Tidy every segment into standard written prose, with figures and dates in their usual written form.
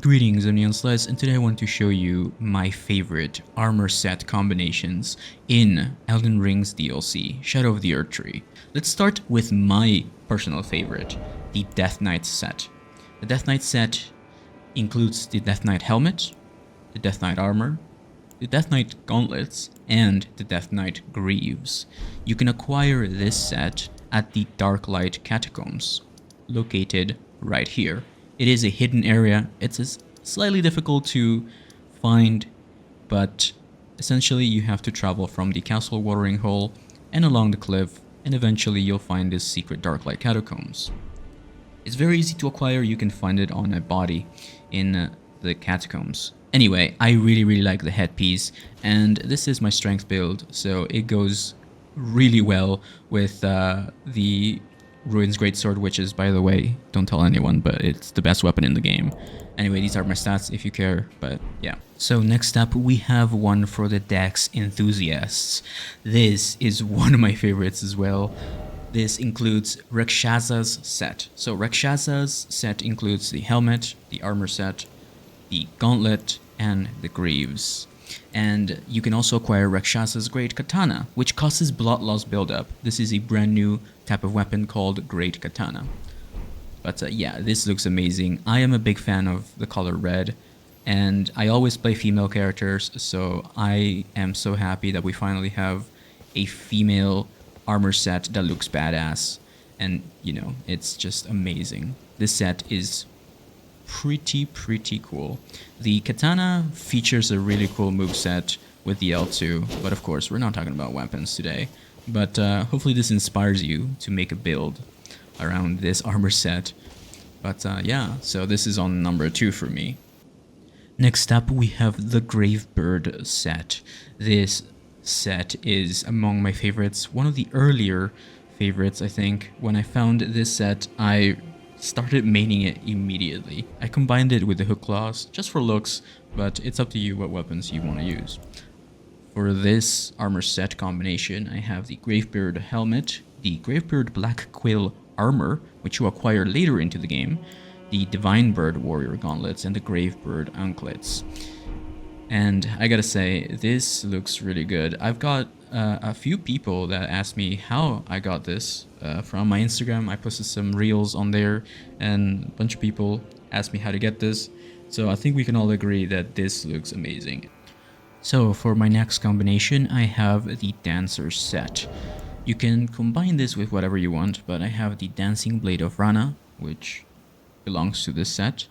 Greetings, I'm Neon and today I want to show you my favorite armor set combinations in Elden Ring's DLC, Shadow of the Erdtree. Let's start with my personal favorite, the Death Knight set. The Death Knight set includes the Death Knight helmet, the Death Knight armor, the Death Knight gauntlets, and the Death Knight greaves. You can acquire this set at the Darklight Catacombs, located right here. It is a hidden area. It's slightly difficult to find, but essentially you have to travel from the castle watering hole and along the cliff, and eventually you'll find this secret Darklight Catacombs. It's very easy to acquire. You can find it on a body in the catacombs. Anyway, I really like the headpiece, and this is my strength build, so it goes really well with the Ruin's Greatsword, which is, by the way, don't tell anyone, but it's the best weapon in the game. Anyway, these are my stats if you care, but yeah. So next up, we have one for the Dex enthusiasts. This is one of my favorites as well. This includes Rakshasa's set. So Rakshasa's set includes the helmet, the armor set, the gauntlet, and the greaves. And you can also acquire Rakshasa's Great Katana, which causes blood loss buildup. This is a brand new type of weapon called Great Katana. But yeah, this looks amazing. I am a big fan of the color red, and I always play female characters, so I am so happy that we finally have a female armor set that looks badass. And, you know, it's just amazing. This set is pretty cool. The katana features a really cool moveset with the L2, but of course we're not talking about weapons today. But hopefully this inspires you to make a build around this armor set. But yeah, so this is on number 2 for me. Next up we have the Gravebird set. This set is among my favorites, one of the earlier favorites I think. When I found this set, I started maining it immediately. I combined it with the hook claws just for looks, but it's up to you what weapons you want to use. For this armor set combination, I have the Gravebird helmet, the Gravebird Black Quill armor, which you acquire later into the game, the Divine Bird Warrior gauntlets, and the Gravebird anklets. And I gotta say, this looks really good. I've got a few people that asked me how I got this from my Instagram. I posted some reels on there, and a bunch of people asked me how to get this. So I think we can all agree that this looks amazing. So for my next combination, I have the Dancer set. You can combine this with whatever you want, but I have the Dancing Blade of Rana, which belongs to this set.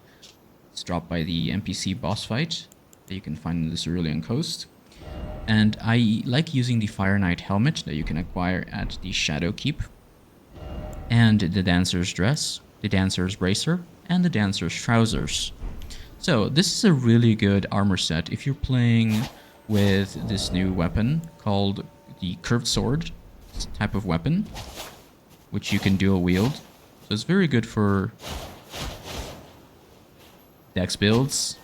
It's dropped by the NPC boss fight that you can find in the Cerulean Coast. And I like using the Fire Knight helmet that you can acquire at the Shadow Keep, and the Dancer's dress, the Dancer's bracer, and the Dancer's trousers. So this is a really good armor set if you're playing with this new weapon called the Curved Sword type of weapon, which you can dual wield. So it's very good for dex builds.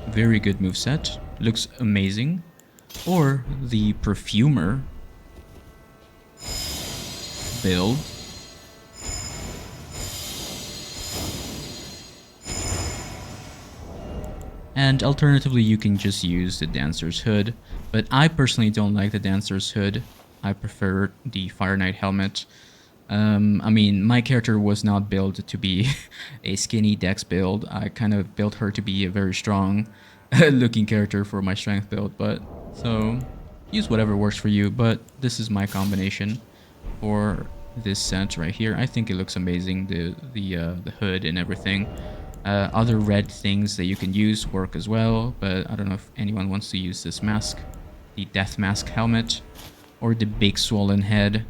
Very good moveset. Looks amazing. Or the Perfumer build. And alternatively, you can just use the Dancer's hood, but I personally don't like the Dancer's hood. I prefer the Fire Knight helmet. I mean, my character was not built to be a skinny dex build. I kind of built her to be a very strong looking character for my strength build, but so use whatever works for you. But this is my combination for this set right here. I think it looks amazing, the hood and everything. Other red things that you can use work as well, but I don't know if anyone wants to use this mask, the Death Mask helmet, or the big swollen head,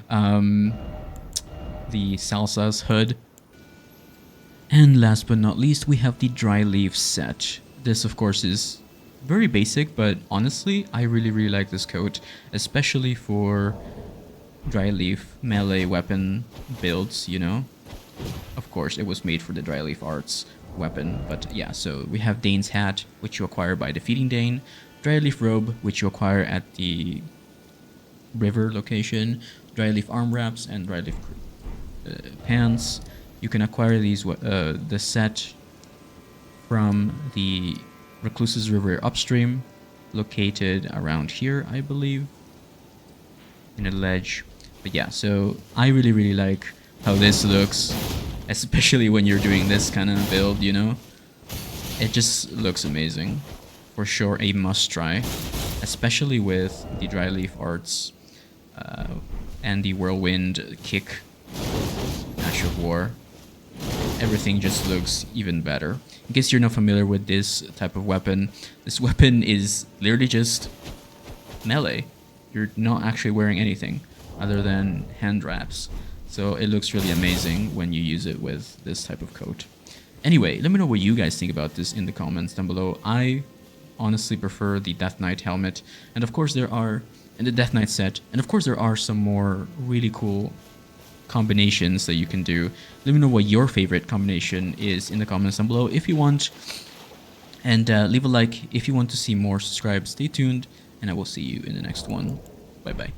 the Salsa's hood. And last but not least, we have the Dry Leaf set. This, of course, is very basic, but honestly, I really like this coat, especially for Dry Leaf melee weapon builds, you know. Of course, it was made for the Dry Leaf Arts weapon, but yeah, so we have Dane's hat, which you acquire by defeating Dane, Dry Leaf robe, which you acquire at the river location, Dry Leaf arm wraps, and Dry Leaf pants, You can acquire these the set from the Recluse's River upstream, located around here, I believe, in a ledge. But yeah, so I really like how this looks, especially when you're doing this kind of build, you know? It just looks amazing. For sure a must try, especially with the dry leaf arts and the whirlwind kick, Ash of War. Everything just looks even better. In case you're not familiar with this type of weapon, this weapon is literally just melee. You're not actually wearing anything other than hand wraps. So it looks really amazing when you use it with this type of coat. Anyway, let me know what you guys think about this in the comments down below. I honestly prefer the Death Knight helmet, and of course there are, in the Death Knight set, and of course there are some more really cool combinations that you can do. Let me know what your favorite combination is in the comments down below if you want, and leave a like if you want to see more. Subscribe, stay tuned, and I will see you in the next one. Bye bye.